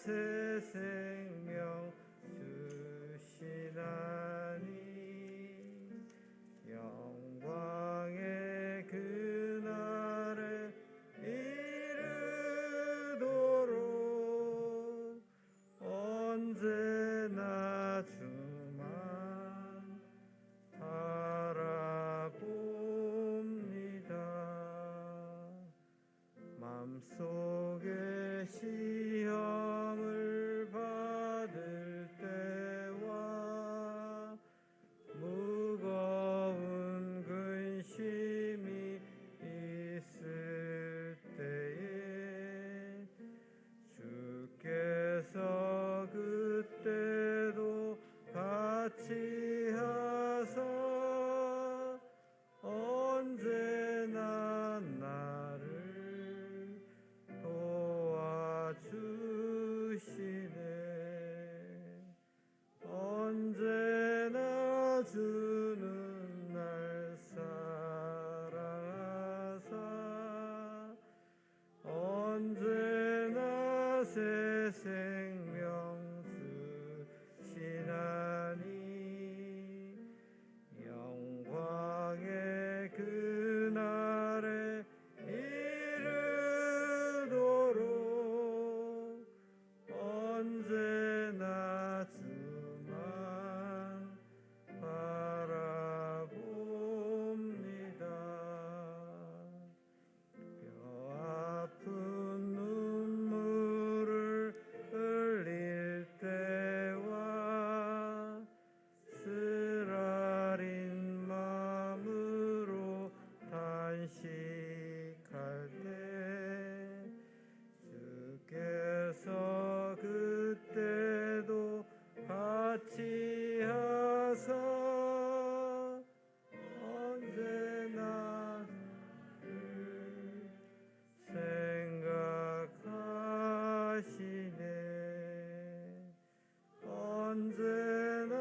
새 생명 주시나니 영광의 그날에 이르도록 언제나 주만 바라봅니다. 맘속에 시험을 받을 때와 무거운 근심이 있을 때에 주께서 그때도 같이 하사 언제나 나를 도와주시네. 언제나 주는 날 사랑하사 언제나 새 생명 주시나니 영광의 그날에 이르도록 언제나 주만 바라봅니다. 뼈 아픈 눈물을 흘릴 때와 쓰라린 마음으로 단식할 때 주께서 그때도 같이 하사 언제나 나를 생각하시네. 언제나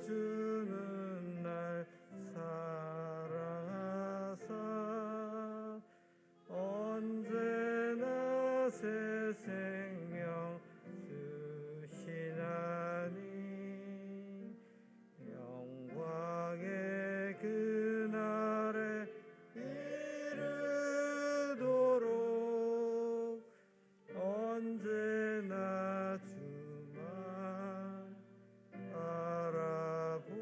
주는 날 사랑하사 언제나 새 생명 주시나니 영광의 그날에 이르도록 언제나 주만 바라봅니다.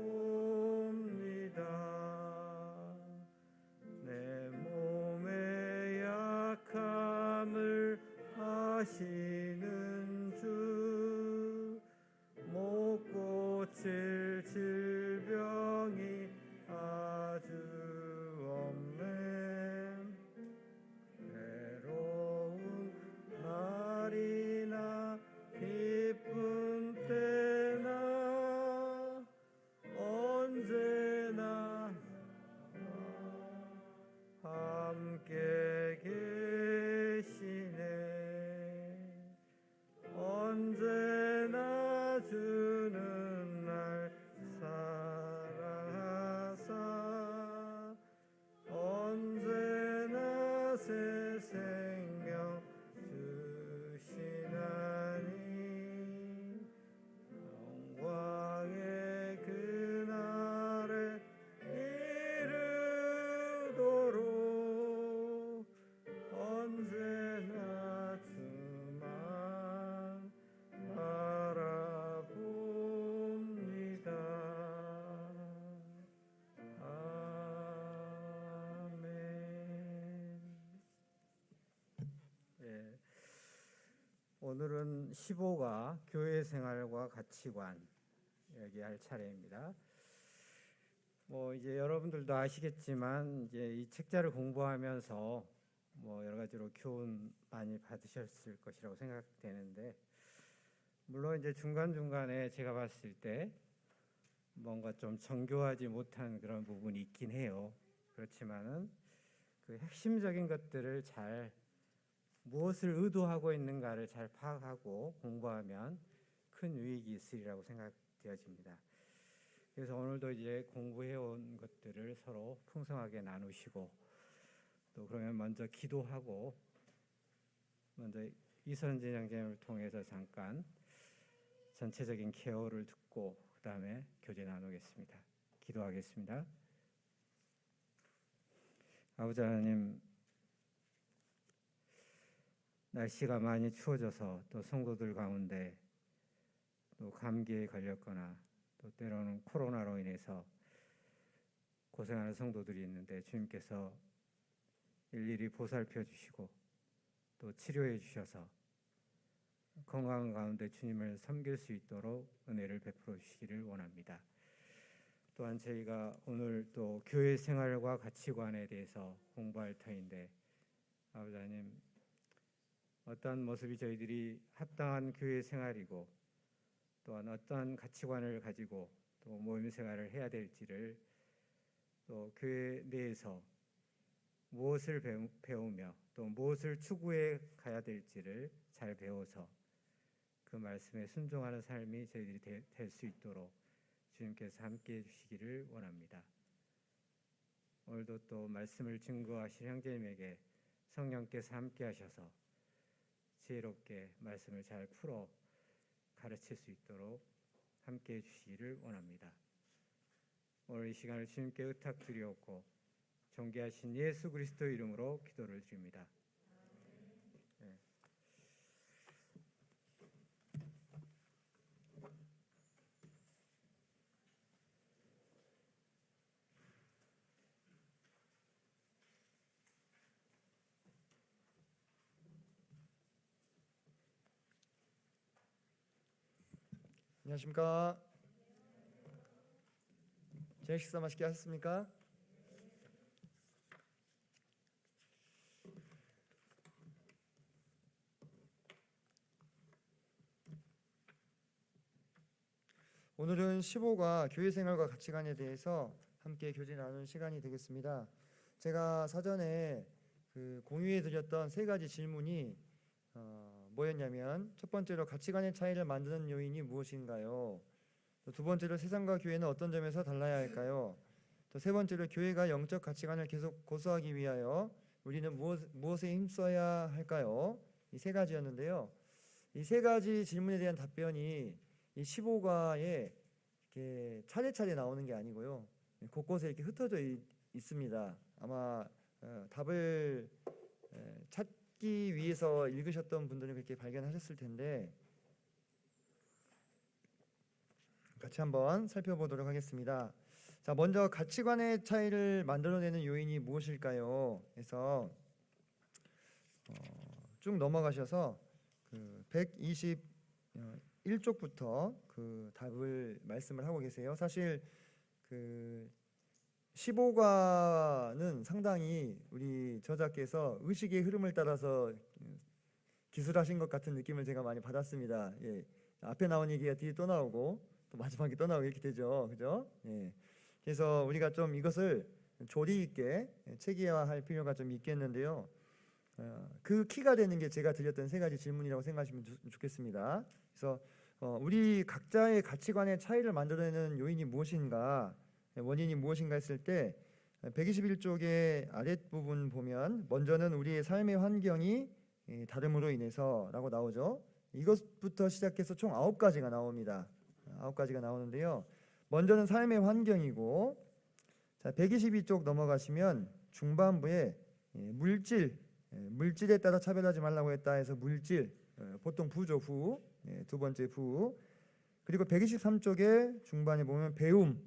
내 몸의 약함을 아시는 주 못 고칠 질병이 아주 없네. 외로운 날이나 기쁜 때나 언제나 함께 계시네. 언제나 주는 날 사랑하사 언제나 새 생명 주시나니 영광의 그날에 이르도록 언제나 주만 바라봅니다. 아멘. 예, 오늘은 15가 교회 생활과 가치관 얘기할 차례입니다. 이제 여러분들도 아시겠지만 이제 이 책자를 공부하면서 여러 가지로 교훈 많이 받으셨을 것이라고 생각되는데, 물론 이제 중간중간에 제가 봤을 때 뭔가 좀 정교하지 못한 그런 부분이 있긴 해요. 그렇지만은 그 핵심적인 것들을 잘 무엇을 의도하고 있는가를 잘 파악하고 공부하면 큰 유익이 있으리라고 생각되어집니다. 그래서 오늘도 이제 공부해온 것들을 서로 풍성하게 나누시고, 또 그러면 먼저 기도하고 먼저 이선진 형제님을 통해서 잠깐 전체적인 케어를 듣고 그 다음에 교제 나누겠습니다. 기도하겠습니다. 아버지 하나님, 날씨가 많이 추워져서 또 성도들 가운데 또 감기에 걸렸거나 또 때로는 코로나로 인해서 고생하는 성도들이 있는데 주님께서 일일이 보살펴 주시고 또 치료해 주셔서 건강한 가운데 주님을 섬길 수 있도록 은혜를 베풀어 주시기를 원합니다. 또한 저희가 오늘 또 교회 생활과 가치관에 대해서 공부할 터인데 아버지 하나님, 어떠한 모습이 저희들이 합당한 교회 생활이고 또한 어떠한 가치관을 가지고 또 모임 생활을 해야 될지를 또 교회 내에서 무엇을 배우며 또 무엇을 추구해 가야 될지를 잘 배워서 그 말씀에 순종하는 삶이 저희들이 될 수 있도록 주님께서 함께해 주시기를 원합니다. 오늘도 또 말씀을 증거하실 형제님에게 성령께서 함께하셔서 지혜롭게 말씀을 잘 풀어 가르칠 수 있도록 함께해 주시기를 원합니다. 오늘 이 시간을 주님께 의탁드리옵고 존귀하신 예수 그리스도 이름으로 기도를 드립니다. 네. 안녕하십니까? 저녁 식사 맛있게 하셨습니까? 오늘은 15가 교회 생활과 가치관에 대해서 함께 교제 나누는 시간이 되겠습니다. 제가 사전에 공유해 드렸던 세 가지 질문이 뭐였냐면, 첫 번째로 가치관의 차이를 만드는 요인이 무엇인가요? 또 두 번째로 세상과 교회는 어떤 점에서 달라야 할까요? 또 세 번째로 교회가 영적 가치관을 계속 고수하기 위하여 우리는 무엇에 힘써야 할까요? 이 세 가지였는데요. 이 세 가지 질문에 대한 답변이 이 15과에 이렇게 차례차례 나오는 게 아니고요, 곳곳에 이렇게 흩어져 있습니다. 아마 답을 찾기 위해서 읽으셨던 분들은 그렇게 발견하셨을 텐데, 같이 한번 살펴보도록 하겠습니다. 자, 먼저 가치관의 차이를 만들어내는 요인이 무엇일까요? 해서 쭉 넘어가셔서 121쪽부터 그 답을 말씀을 하고 계세요. 사실 15과는 상당히 우리 저자께서 의식의 흐름을 따라서 기술하신 것 같은 느낌을 제가 많이 받았습니다. 예. 앞에 나온 얘기가 뒤에 또 나오고 또 마지막에 또 나오고 이렇게 되죠, 그죠? 예. 그래서 우리가 좀 이것을 조리 있게 체계화할 필요가 좀 있겠는데요. 그 키가 되는 게 제가 드렸던 세 가지 질문이라고 생각하시면 좋겠습니다. 그래서 우리 각자의 가치관의 차이를 만들어내는 요인이 무엇인가, 원인이 무엇인가 했을 때 121쪽의 아랫부분 보면 먼저는 우리의 삶의 환경이 다름으로 인해서 라고 나오죠. 이것부터 시작해서 총 9가지가 나옵니다. 9가지가 나오는데요. 먼저는 삶의 환경이고, 자, 122쪽 넘어가시면 중반부에 물질에 따라 차별하지 말라고 했다 해서 물질, 보통 부죠, 부. 두 번째 부. 그리고 123쪽에 중반에 보면 배움.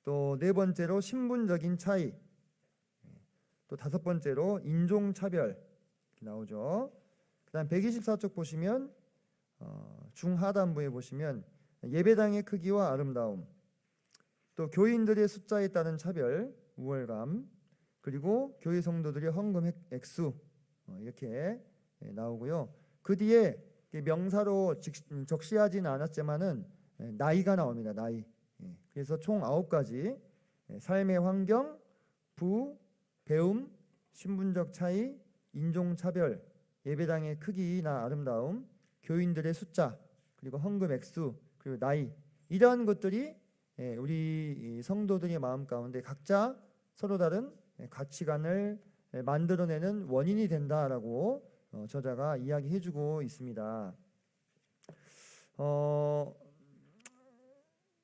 또 네 번째로 신분적인 차이. 또 다섯 번째로 인종차별 이렇게 나오죠. 그다음 124쪽 보시면 중하단부에 보시면 예배당의 크기와 아름다움, 또 교인들의 숫자에 따른 차별, 우월감, 그리고 교회 성도들의 헌금 액수, 이렇게 나오고요. 그 뒤에 명사로 적시하지는 않았지만은 나이가 나옵니다. 나이. 그래서 총 9가지, 삶의 환경, 부, 배움, 신분적 차이, 인종차별, 예배당의 크기나 아름다움, 교인들의 숫자, 그리고 헌금 액수, 그리고 나이, 이러한 것들이 우리 성도들의 마음 가운데 각자 서로 다른 가치관을 만들어내는 원인이 된다라고 저자가 이야기해주고 있습니다.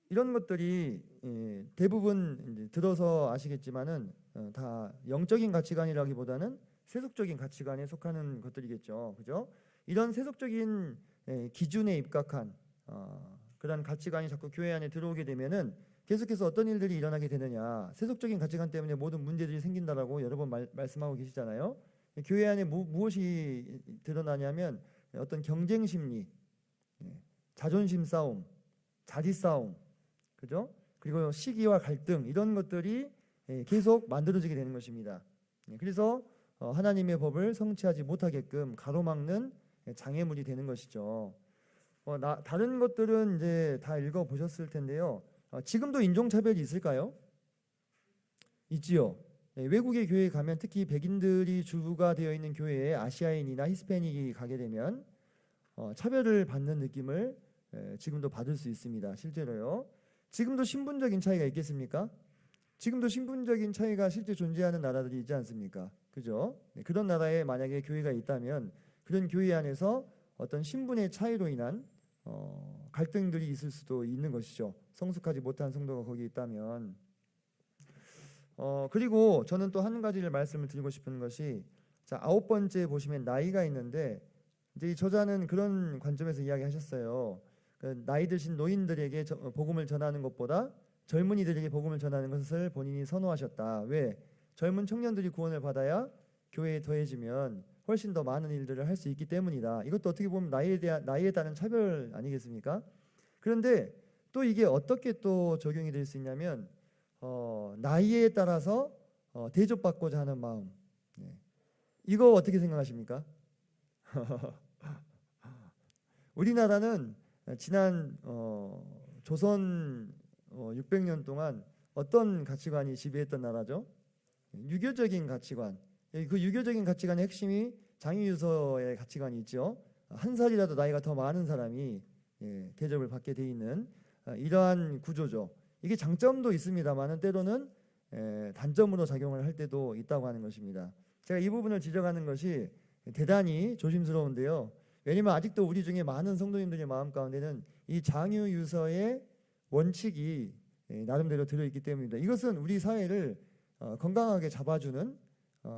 이런 것들이 대부분 이제 들어서 아시겠지만은 다 영적인 가치관이라기보다는 세속적인 가치관에 속하는 것들이겠죠, 그죠? 이런 세속적인 기준에 입각한 그런 가치관이 자꾸 교회 안에 들어오게 되면은 계속해서 어떤 일들이 일어나게 되느냐, 세속적인 가치관 때문에 모든 문제들이 생긴다라고 여러 번 말씀하고 계시잖아요. 교회 안에 무엇이 드러나냐면 어떤 경쟁 심리, 자존심 싸움, 자리 싸움, 그죠? 그리고 시기와 갈등, 이런 것들이 계속 만들어지게 되는 것입니다. 그래서 하나님의 법을 성취하지 못하게끔 가로막는 장애물이 되는 것이죠. 다른 것들은 이제 다 읽어 보셨을 텐데요. 지금도 인종차별이 있을까요? 있지요. 외국의 교회에 가면, 특히 백인들이 주가 되어 있는 교회에 아시아인이나 히스패닉이 가게 되면 차별을 받는 느낌을 지금도 받을 수 있습니다. 실제로요. 지금도 신분적인 차이가 있겠습니까? 지금도 신분적인 차이가 실제 존재하는 나라들이 있지 않습니까? 그죠? 그런 나라에 만약에 교회가 있다면 그런 교회 안에서 어떤 신분의 차이로 인한 갈등들이 있을 수도 있는 것이죠. 성숙하지 못한 성도가 거기 있다면. 그리고 저는 또 한 가지를 말씀을 드리고 싶은 것이, 자, 9번째 보시면 나이가 있는데, 이제 이 저자는 그런 관점에서 이야기하셨어요. 그 나이 드신 노인들에게 복음을 전하는 것보다 젊은이들에게 복음을 전하는 것을 본인이 선호하셨다. 왜? 젊은 청년들이 구원을 받아야 교회에 더해지면 훨씬 더 많은 일들을 할 수 있기 때문이다. 이것도 어떻게 보면 나이에 따른 차별 아니겠습니까? 그런데 또 이게 어떻게 또 적용이 될 수 있냐면 나이에 따라서 대접받고자 하는 마음. 이거 어떻게 생각하십니까? 우리나라는 지난 조선 600년 동안 어떤 가치관이 지배했던 나라죠? 유교적인 가치관. 그 유교적인 가치관의 핵심이 장유유서의 가치관이 있죠. 한 살이라도 나이가 더 많은 사람이 대접을 받게 돼 있는 이러한 구조죠. 이게 장점도 있습니다만은 때로는 단점으로 작용을 할 때도 있다고 하는 것입니다. 제가 이 부분을 지적하는 것이 대단히 조심스러운데요. 왜냐하면 아직도 우리 중에 많은 성도님들의 마음 가운데는 이 장유유서의 원칙이 나름대로 들어있기 때문입니다. 이것은 우리 사회를 건강하게 잡아주는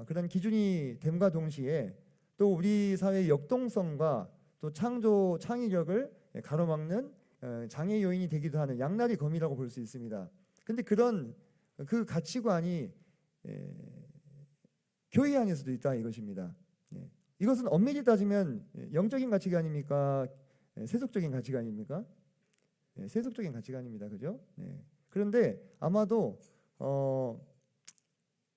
그런 기준이 됨과 동시에 또 우리 사회의 역동성과 또 창의력을 가로막는 장애 요인이 되기도 하는 양날의 검이라고 볼 수 있습니다. 근데 그런 그 가치관이 교회 안에서도 있다 이것입니다. 이것은 엄밀히 따지면 영적인 가치관입니까? 세속적인 가치관입니까? 세속적인 가치관입니다. 그죠? 그런데 아마도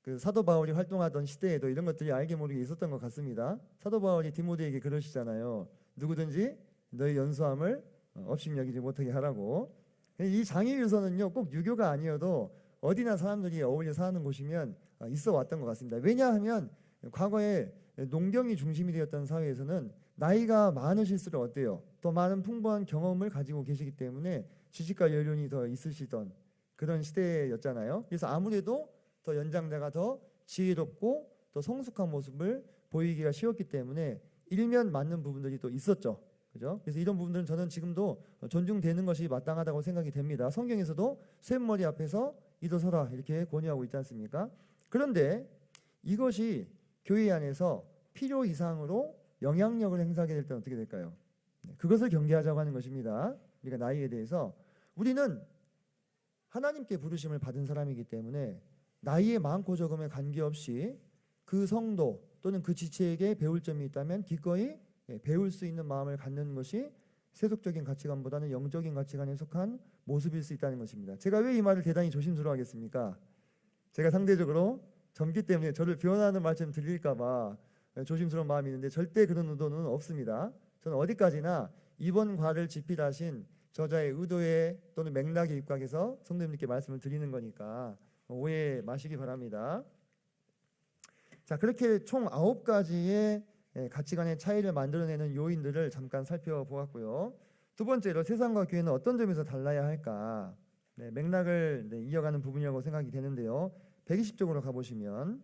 그 사도 바울이 활동하던 시대에도 이런 것들이 알게 모르게 있었던 것 같습니다. 사도 바울이 디모데에게 그러시잖아요. 누구든지 너의 연수함을 업신여기지 못하게 하라고. 이 장애유서는요, 꼭 유교가 아니어도 어디나 사람들이 어울려 사는 곳이면 있어 왔던 것 같습니다. 왜냐하면 과거에 농경이 중심이 되었던 사회에서는 나이가 많으실수록 어때요? 더 많은 풍부한 경험을 가지고 계시기 때문에 지식과 연륜이 더 있으시던 그런 시대였잖아요. 그래서 아무래도 더 연장자가 더 지혜롭고 더 성숙한 모습을 보이기가 쉬웠기 때문에 일면 맞는 부분들이 또 있었죠. 그죠? 그래서 이런 부분들은 저는 지금도 존중되는 것이 마땅하다고 생각이 됩니다. 성경에서도 샘머리 앞에서 일어서라 이렇게 권유하고 있지 않습니까? 그런데 이것이 교회 안에서 필요 이상으로 영향력을 행사하게 될 때는 어떻게 될까요? 그것을 경계하자고 하는 것입니다. 우리가 나이에 대해서 우리는 하나님께 부르심을 받은 사람이기 때문에 나이에 많고 적음에 관계없이 그 성도 또는 그 지체에게 배울 점이 있다면 기꺼이 배울 수 있는 마음을 갖는 것이 세속적인 가치관보다는 영적인 가치관에 속한 모습일 수 있다는 것입니다. 제가 왜 이 말을 대단히 조심스러워하겠습니까? 제가 상대적으로 젊기 때문에 저를 비난하는 말씀 드릴까 봐 조심스러운 마음이 있는데 절대 그런 의도는 없습니다. 저는 어디까지나 이번 과를 집필하신 저자의 의도에 또는 맥락에 입각해서 성도님들께 말씀을 드리는 거니까 오해 마시기 바랍니다. 자, 그렇게 총 9가지의 가치관의 차이를 만들어내는 요인들을 잠깐 살펴보았고요. 두 번째로 세상과 교회는 어떤 점에서 달라야 할까? 맥락을 이어가는 부분이라고 생각이 되는데요. 120쪽으로 가보시면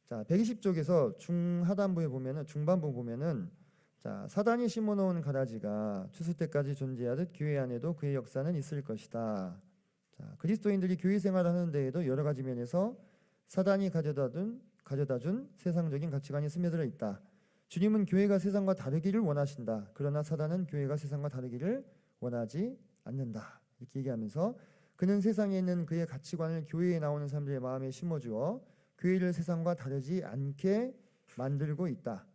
자, 120쪽에서 중하단부에 보면은 중반부 보면은 자, 사단이 심어놓은 가라지가 추수 때까지 존재하듯 교회 안에도 그의 역사는 있을 것이다. 자, 그리스도인들이 교회 생활을 하는 데에도 여러 가지 면에서 사단이 가져다 준 세상적인 가치관이 스며들어 있다. 주님은 교회가 세상과 다르기를 원하신다. 그러나 사단은 교회가 세상과 다르기를 원하지 않는다. 이렇게 얘기하면서 그는 세상에 있는 그의 가치관을 교회에 나오는 사람들의 마음에 심어주어 교회를 세상과 다르지 않게 만들고 있다.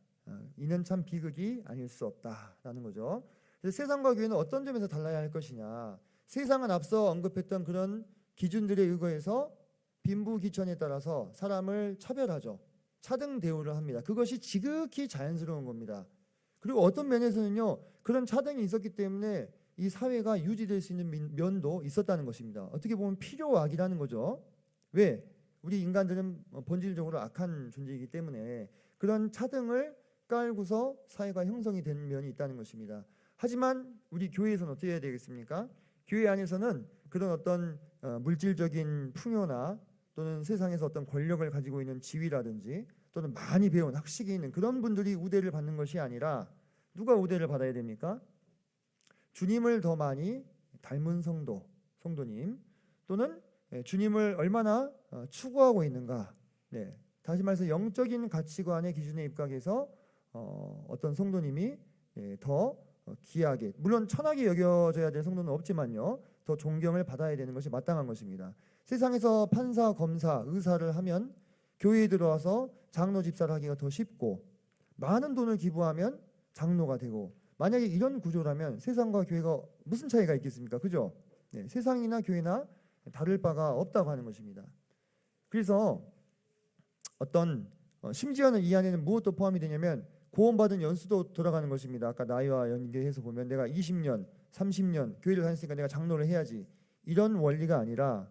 이는 참 비극이 아닐 수 없다라는 거죠. 그래서 세상과 교회는 어떤 점에서 달라야 할 것이냐. 세상은 앞서 언급했던 그런 기준들에 의거해서 빈부귀천에 따라서 사람을 차별하죠. 차등 대우를 합니다. 그것이 지극히 자연스러운 겁니다. 그리고 어떤 면에서는요, 그런 차등이 있었기 때문에 이 사회가 유지될 수 있는 면도 있었다는 것입니다. 어떻게 보면 필요악이라는 거죠. 왜? 우리 인간들은 본질적으로 악한 존재이기 때문에 그런 차등을 깔고서 사회가 형성이 된 면이 있다는 것입니다. 하지만 우리 교회에서는 어떻게 해야 되겠습니까? 교회 안에서는 그런 어떤 물질적인 풍요나 또는 세상에서 어떤 권력을 가지고 있는 지위라든지 또는 많이 배운 학식이 있는 그런 분들이 우대를 받는 것이 아니라 누가 우대를 받아야 됩니까? 주님을 더 많이 닮은 성도님 또는 주님을 얼마나 추구하고 있는가. 네. 다시 말해서 영적인 가치관의 기준에 입각해서 어떤 성도님이 더 귀하게, 물론 천하게 여겨져야 될 성도는 없지만요, 더 존경을 받아야 되는 것이 마땅한 것입니다. 세상에서 판사, 검사, 의사를 하면 교회에 들어와서 장로 집사를 하기가 더 쉽고 많은 돈을 기부하면 장로가 되고, 만약에 이런 구조라면 세상과 교회가 무슨 차이가 있겠습니까? 그죠? 네, 세상이나 교회나 다를 바가 없다고 하는 것입니다. 그래서 어떤 심지어는 이 안에는 무엇도 포함이 되냐면 구원받은 연수도 돌아가는 것입니다. 아까 나이와 연계해서 보면 내가 20년, 30년 교회를 다녔으니까 내가 장로를 해야지, 이런 원리가 아니라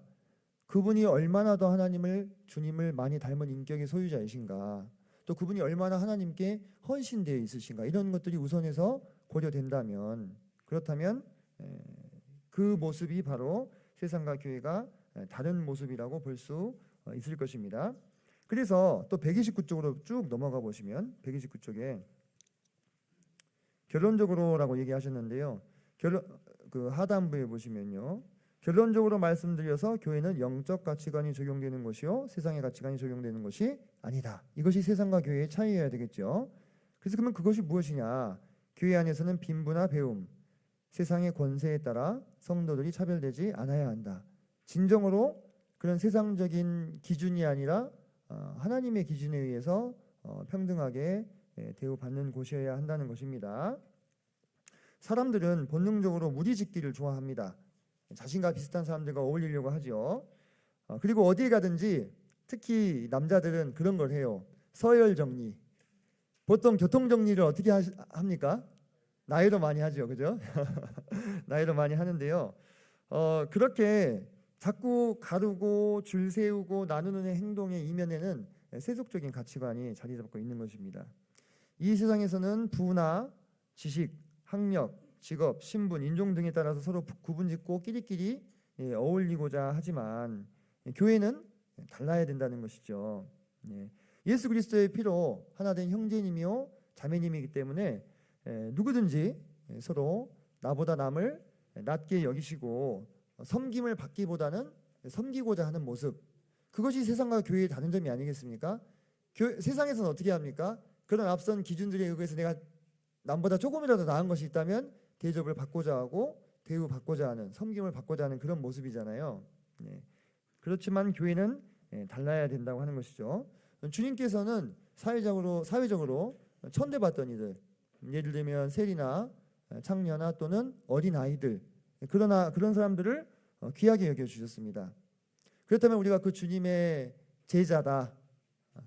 그분이 얼마나 더 주님을 많이 닮은 인격의 소유자이신가, 또 그분이 얼마나 하나님께 헌신되어 있으신가, 이런 것들이 우선해서 고려된다면, 그렇다면 그 모습이 바로 세상과 교회가 다른 모습이라고 볼 수 있을 것입니다. 그래서 또 129쪽으로 쭉 넘어가 보시면 129쪽에 결론적으로라고 얘기하셨는데요. 그 하단부에 보시면요, 결론적으로 말씀드려서 교회는 영적 가치관이 적용되는 것이요 세상의 가치관이 적용되는 것이 아니다. 이것이 세상과 교회의 차이여야 되겠죠. 그래서 그러면 그것이 무엇이냐? 교회 안에서는 빈부나 배움, 세상의 권세에 따라 성도들이 차별되지 않아야 한다. 진정으로 그런 세상적인 기준이 아니라 하나님의 기준에 의해서 평등하게 대우받는 곳이어야 한다는 것입니다. 사람들은 본능적으로 무리짓기를 좋아합니다. 자신과 비슷한 사람들과 어울리려고 하죠. 그리고 어디에 가든지 특히 남자들은 그런 걸 해요. 서열 정리. 보통 교통 정리를 어떻게 합니까? 나이로 많이 하죠, 그죠? 나이로 많이 하는데요. 그렇게 자꾸 가르고 줄 세우고 나누는 행동의 이면에는 세속적인 가치관이 자리 잡고 있는 것입니다. 이 세상에서는 부나 지식, 학력, 직업, 신분, 인종 등에 따라서 서로 구분짓고 끼리끼리 어울리고자 하지만 교회는 달라야 된다는 것이죠. 예수 그리스도의 피로 하나 된 형제님이요 자매님이기 때문에 누구든지 서로 나보다 남을 낮게 여기시고 섬김을 받기보다는 섬기고자 하는 모습, 그것이 세상과 교회의 다른 점이 아니겠습니까? 세상에서는 어떻게 합니까? 그런 앞선 기준들에 의해서 내가 남보다 조금이라도 나은 것이 있다면 대접을 받고자 하고 대우받고자 하는, 섬김을 받고자 하는 그런 모습이잖아요. 그렇지만 교회는 달라야 된다고 하는 것이죠. 주님께서는 사회적으로 천대받던 이들, 예를 들면 세리나 창녀나 또는 어린 아이들, 그런 사람들을 귀하게 여겨주셨습니다. 그렇다면 우리가 그 주님의 제자다,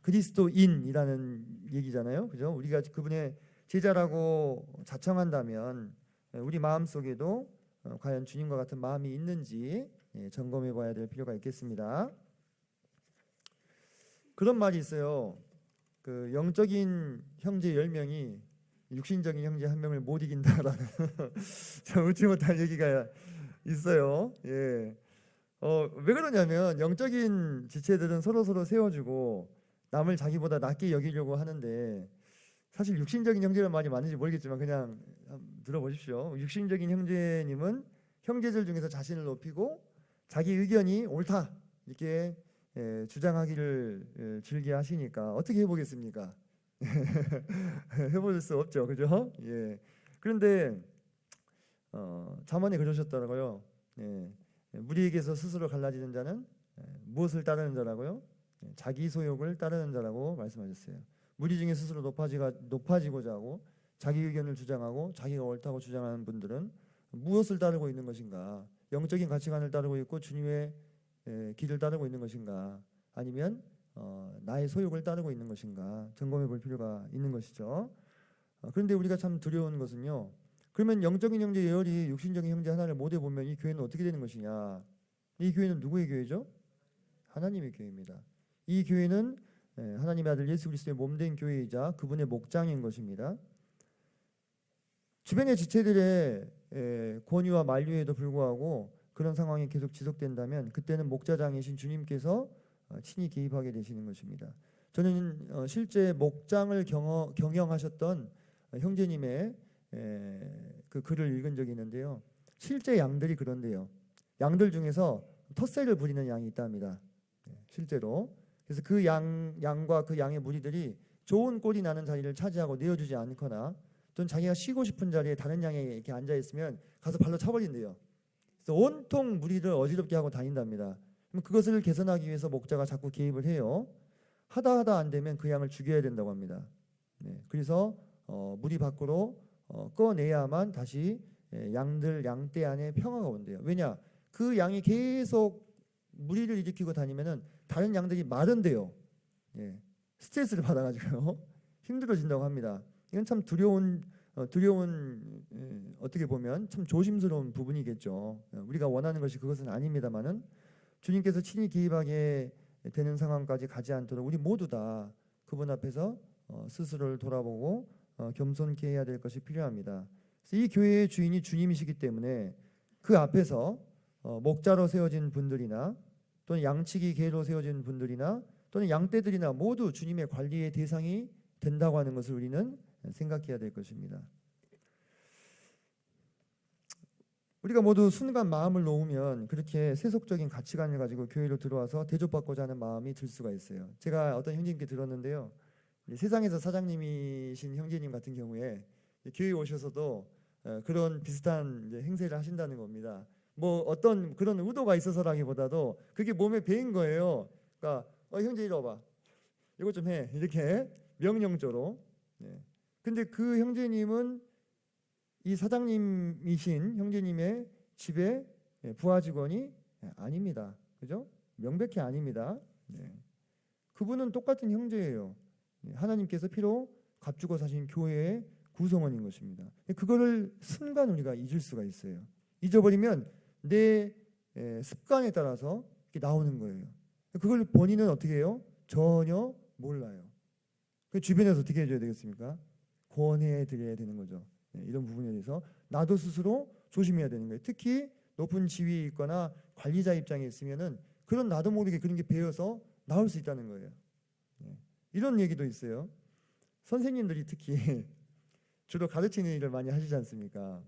그리스도인이라는 얘기잖아요, 그죠? 우리가 그분의 제자라고 자청한다면 우리 마음속에도 과연 주님과 같은 마음이 있는지 점검해 봐야 될 필요가 있겠습니다. 그런 말이 있어요. 그 영적인 형제 10명이 육신적인 형제 1명을 못 이긴다라는 참 웃지 못할 얘기가 있어요. 왜 그러냐면 영적인 지체들은 서로 세워주고 남을 자기보다 낮게 여기려고 하는데 사실 육신적인 형제란 말이 맞는지 모르겠지만 그냥 한번 들어보십시오. 육신적인 형제님은 형제들 중에서 자신을 높이고 자기 의견이 옳다 이렇게 주장하기를 즐겨 하시니까 어떻게 해보겠습니까? 해볼 수 없죠, 그죠? 예. 그런데 잠언에 그러셨더라고요. 예. 무리에게서 스스로 갈라지는 자는 무엇을 따르는 자라고요? 자기 소욕을 따르는 자라고 말씀하셨어요. 무리 중에 스스로 높아지고자 하고 자기 의견을 주장하고 자기가 옳다고 주장하는 분들은 무엇을 따르고 있는 것인가? 영적인 가치관을 따르고 있고 주님의 길을 따르고 있는 것인가? 아니면 나의 소욕을 따르고 있는 것인가? 점검해 볼 필요가 있는 것이죠. 그런데 우리가 참 두려운 것은요. 그러면 영적인 형제 예열이 육신적인 형제 하나를 못해 보면 이 교회는 어떻게 되는 것이냐? 이 교회는 누구의 교회죠? 하나님의 교회입니다. 이 교회는 하나님의 아들 예수 그리스도의 몸된 교회이자 그분의 목장인 것입니다. 주변의 지체들의 권유와 만류에도 불구하고 그런 상황이 계속 지속된다면 그때는 목자장이신 주님께서 친히 개입하게 되시는 것입니다. 저는 실제 목장을 경영하셨던 형제님의 그 글을 읽은 적이 있는데요. 실제 양들이 그런데요. 양들 중에서 텃새를 부리는 양이 있답니다. 실제로. 그래서 그 양과 그 양의 무리들이 좋은 꼴이 나는 자리를 차지하고 내어주지 않거나 또는 자기가 쉬고 싶은 자리에 다른 양이 이렇게 앉아 있으면 가서 발로 차버린대요. 그래서 온통 무리를 어지럽게 하고 다닌답니다. 그럼 그것을 개선하기 위해서 목자가 자꾸 개입을 해요. 하다 안 되면 그 양을 죽여야 된다고 합니다. 그래서 무리 밖으로 꺼내야만 다시 양떼 안에 평화가 온대요. 왜냐? 그 양이 계속 무리를 일으키고 다니면은 다른 양들이 마른대요. 스트레스를 받아가지고요. 힘들어진다고 합니다. 이건 참 두려운 어떻게 보면 참 조심스러운 부분이겠죠. 우리가 원하는 것이 그것은 아닙니다만은 주님께서 친히 개입하게 되는 상황까지 가지 않도록 우리 모두 다 그분 앞에서 스스로를 돌아보고 겸손케 해야 될 것이 필요합니다. 그래서 이 교회의 주인이 주님이시기 때문에 그 앞에서 목자로 세워진 분들이나 또는 양치기 개로 세워진 분들이나 또는 양떼들이나 모두 주님의 관리의 대상이 된다고 하는 것을 우리는 생각해야 될 것입니다. 우리가 모두 순간 마음을 놓으면 그렇게 세속적인 가치관을 가지고 교회로 들어와서 대접받고자 하는 마음이 들 수가 있어요. 제가 어떤 형제님께 들었는데요. 세상에서 사장님이신 형제님 같은 경우에 교회에 오셔서도 그런 비슷한 행세를 하신다는 겁니다. 뭐 어떤 그런 의도가 있어서라기보다도 그게 몸에 배인 거예요. 그러니까 형제 이리 와봐. 이거 좀 해. 이렇게 명령조로. 근데 그 형제님은 이 사장님이신 형제님의 집에 부하 직원이 아닙니다. 그죠? 명백히 아닙니다. 그분은 똑같은 형제예요. 하나님께서 피로 값주고 사신 교회의 구성원인 것입니다. 그거를 순간 우리가 잊을 수가 있어요. 잊어버리면 내 습관에 따라서 이렇게 나오는 거예요. 그걸 본인은 어떻게 해요? 전혀 몰라요. 그 주변에서 어떻게 해줘야 되겠습니까? 권해 드려야 되는 거죠. 이런 부분에 대해서 나도 스스로 조심해야 되는 거예요. 특히 높은 지위에 있거나 관리자 입장에 있으면은 그런 나도 모르게 그런 게 배어서 나올 수 있다는 거예요. 이런 얘기도 있어요. 선생님들이 특히 주로 가르치는 일을 많이 하시지 않습니까?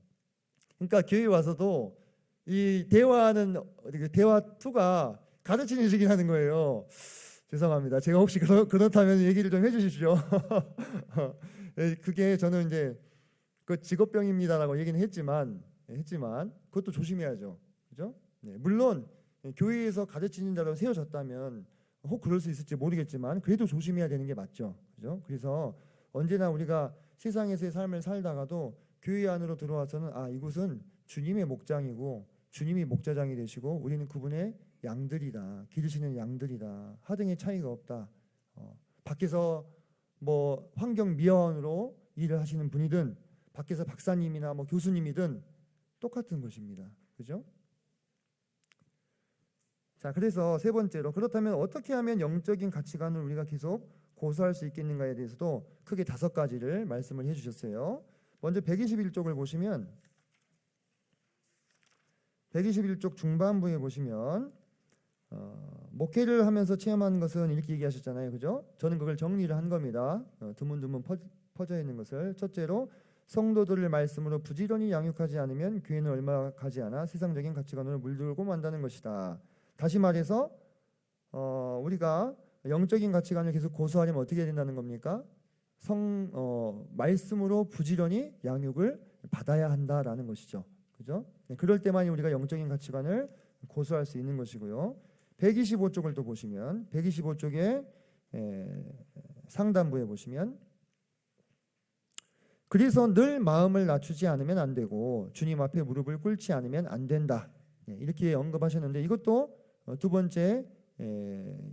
그러니까 교회 와서도 이 대화하는 대화 투가 가르치는 일이긴 하는 거예요. 죄송합니다. 제가 혹시 그렇다면 얘기를 좀 해주십시오. 그게 저는 이제 그 직업병입니다라고 얘기는 했지만 그것도 조심해야죠. 그죠? 물론 교회에서 가르치는 자로 세워졌다면 혹 그럴 수 있을지 모르겠지만 그래도 조심해야 되는 게 맞죠. 그죠? 그래서 언제나 우리가 세상에서의 삶을 살다가도 교회 안으로 들어와서는 이곳은 주님의 목장이고 주님이 목자장이 되시고 우리는 그분의 양들이다. 기르시는 양들이다. 하등의 차이가 없다. 밖에서 뭐 환경 미화원으로 일을 하시는 분이든 밖에서 박사님이나 뭐 교수님이든 똑같은 것입니다. 그죠? 자, 그래서 세 번째로 그렇다면 어떻게 하면 영적인 가치관을 우리가 계속 고수할 수 있겠는가에 대해서도 크게 5가지를 말씀을 해주셨어요. 먼저 121쪽을 보시면 121쪽 중반부에 보시면 목회를 하면서 체험한 것은 이렇게 얘기하셨잖아요, 그죠? 저는 그걸 정리를 한 겁니다. 드문드문 퍼져 있는 것을. 첫째로 성도들을 말씀으로 부지런히 양육하지 않으면 교회는 얼마 가지 않아 세상적인 가치관으로 물들고 만다는 것이다. 다시 말해서 우리가 영적인 가치관을 계속 고수하려면 어떻게 해야 된다는 겁니까? 말씀으로 부지런히 양육을 받아야 한다라는 것이죠. 그죠? 네, 그럴 때만이 우리가 영적인 가치관을 고수할 수 있는 것이고요. 125쪽을 또 보시면 125쪽에 상단부에 보시면 그래서 늘 마음을 낮추지 않으면 안 되고 주님 앞에 무릎을 꿇지 않으면 안 된다. 이렇게 언급하셨는데 이것도 두 번째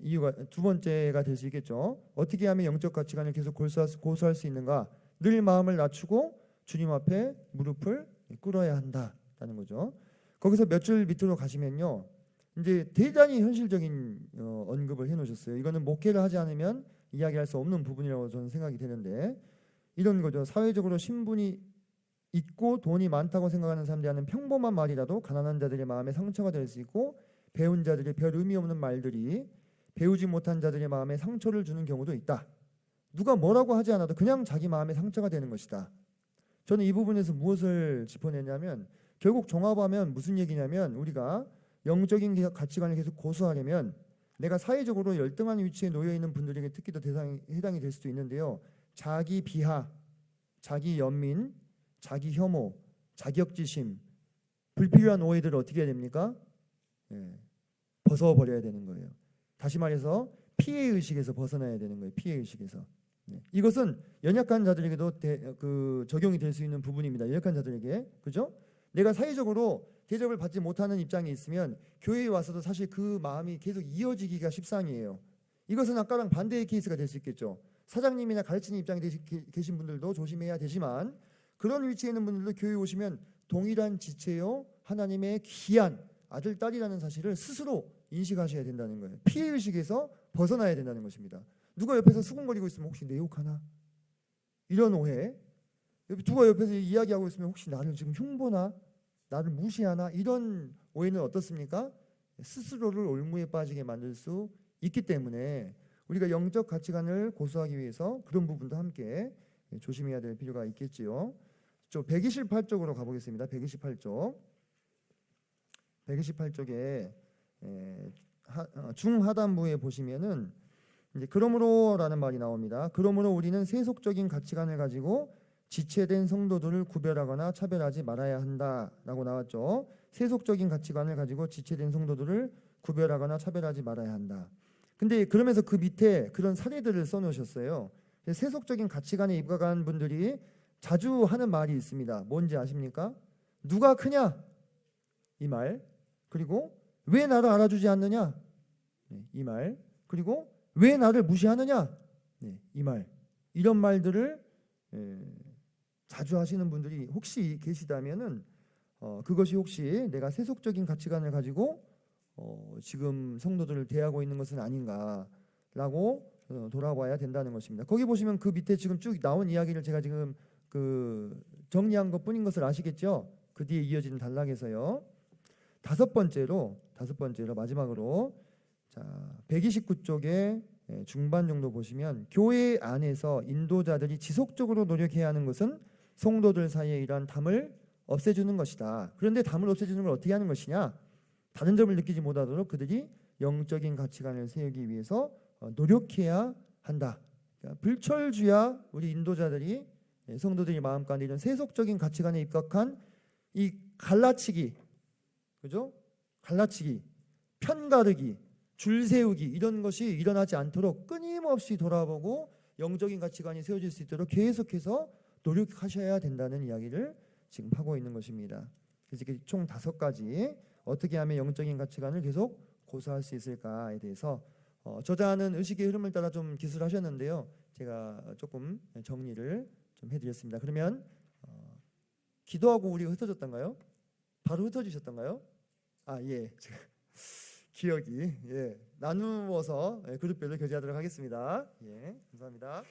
이유가 두 번째가 될 수 있겠죠. 어떻게 하면 영적 가치관을 계속 고수할 수 있는가? 늘 마음을 낮추고 주님 앞에 무릎을 꿇어야 한다라는 거죠. 거기서 몇 줄 밑으로 가시면요, 이제 대단히 현실적인 언급을 해놓으셨어요. 이거는 목회를 하지 않으면 이야기할 수 없는 부분이라고 저는 생각이 되는데 이런 거죠. 사회적으로 신분이 있고 돈이 많다고 생각하는 사람들이 하는 평범한 말이라도 가난한 자들의 마음에 상처가 될 수 있고 배운 자들의 별 의미 없는 말들이 배우지 못한 자들의 마음에 상처를 주는 경우도 있다. 누가 뭐라고 하지 않아도 그냥 자기 마음에 상처가 되는 것이다. 저는 이 부분에서 무엇을 짚어내냐면 결국 종합하면 무슨 얘기냐면 우리가 영적인 가치관을 계속 고수하려면 내가 사회적으로 열등한 위치에 놓여 있는 분들에게 특히 더 해당이 될 수도 있는데요. 자기 비하, 자기 연민, 자기 혐오, 자격지심, 불필요한 오해들을 어떻게 해야 됩니까? 벗어버려야 되는 거예요. 다시 말해서 피해의식에서 벗어나야 되는 거예요. 피해의식에서. 이것은 연약한 자들에게도 적용이 될 수 있는 부분입니다. 연약한 자들에게. 그죠? 내가 사회적으로 대접을 받지 못하는 입장에 있으면 교회에 와서도 사실 그 마음이 계속 이어지기가 십상이에요. 이것은 아까랑 반대의 케이스가 될 수 있겠죠. 사장님이나 가르치는 입장에 계신 분들도 조심해야 되지만 그런 위치에 있는 분들도 교회에 오시면 동일한 지체요 하나님의 귀한 아들, 딸이라는 사실을 스스로 인식하셔야 된다는 거예요. 피해의식에서 벗어나야 된다는 것입니다. 누가 옆에서 수군거리고 있으면 혹시 내 욕하나? 이런 오해. 누가 옆에서 이야기하고 있으면 혹시 나를 지금 흉보나? 나를 무시하나? 이런 오해는 어떻습니까? 스스로를 올무에 빠지게 만들 수 있기 때문에 우리가 영적 가치관을 고수하기 위해서 그런 부분도 함께 조심해야 될 필요가 있겠지요. 128쪽으로 가보겠습니다. 128쪽. 128쪽에 중하단부에 보시면은 이제 그러므로라는 말이 나옵니다. 그러므로 우리는 세속적인 가치관을 가지고 지체된 성도들을 구별하거나 차별하지 말아야 한다라고 나왔죠. 세속적인 가치관을 가지고 지체된 성도들을 구별하거나 차별하지 말아야 한다. 근데 그러면서 그 밑에 그런 사례들을 써놓으셨어요. 세속적인 가치관에 입각한 분들이 자주 하는 말이 있습니다. 뭔지 아십니까? 누가 크냐? 이 말. 그리고 왜 나를 알아주지 않느냐? 이 말. 그리고 왜 나를 무시하느냐? 이 말. 이런 말들을 자주 하시는 분들이 혹시 계시다면은 그것이 혹시 내가 세속적인 가치관을 가지고 지금 성도들을 대하고 있는 것은 아닌가라고 돌아봐야 된다는 것입니다. 거기 보시면 그 밑에 지금 쭉 나온 이야기를 제가 지금 정리한 것뿐인 것을 아시겠죠? 그 뒤에 이어지는 단락에서요. 다섯 번째로 마지막으로 129쪽의 중반 정도 보시면 교회 안에서 인도자들이 지속적으로 노력해야 하는 것은 성도들 사이에 이러한 담을 없애주는 것이다. 그런데 담을 없애주는 걸 어떻게 하는 것이냐? 다른 점을 느끼지 못하도록 그들이 영적인 가치관을 세우기 위해서 노력해야 한다. 그러니까 불철주야 우리 인도자들이 성도들이 마음 가운데 이런 세속적인 가치관에 입각한 이 갈라치기, 그죠? 갈라치기, 편가르기, 줄 세우기 이런 것이 일어나지 않도록 끊임없이 돌아보고 영적인 가치관이 세워질 수 있도록 계속해서 노력하셔야 된다는 이야기를 지금 하고 있는 것입니다. 그래서 총 5가지 어떻게 하면 영적인 가치관을 계속 고수할 수 있을까에 대해서 저자는 의식의 흐름을 따라 좀 기술하셨는데요. 제가 조금 정리를 좀 해드렸습니다. 그러면 기도하고 우리가 흩어졌던가요? 바로 흩어지셨던가요? 예. 기억이 나누어서 그룹별로 교제하도록 하겠습니다. 감사합니다.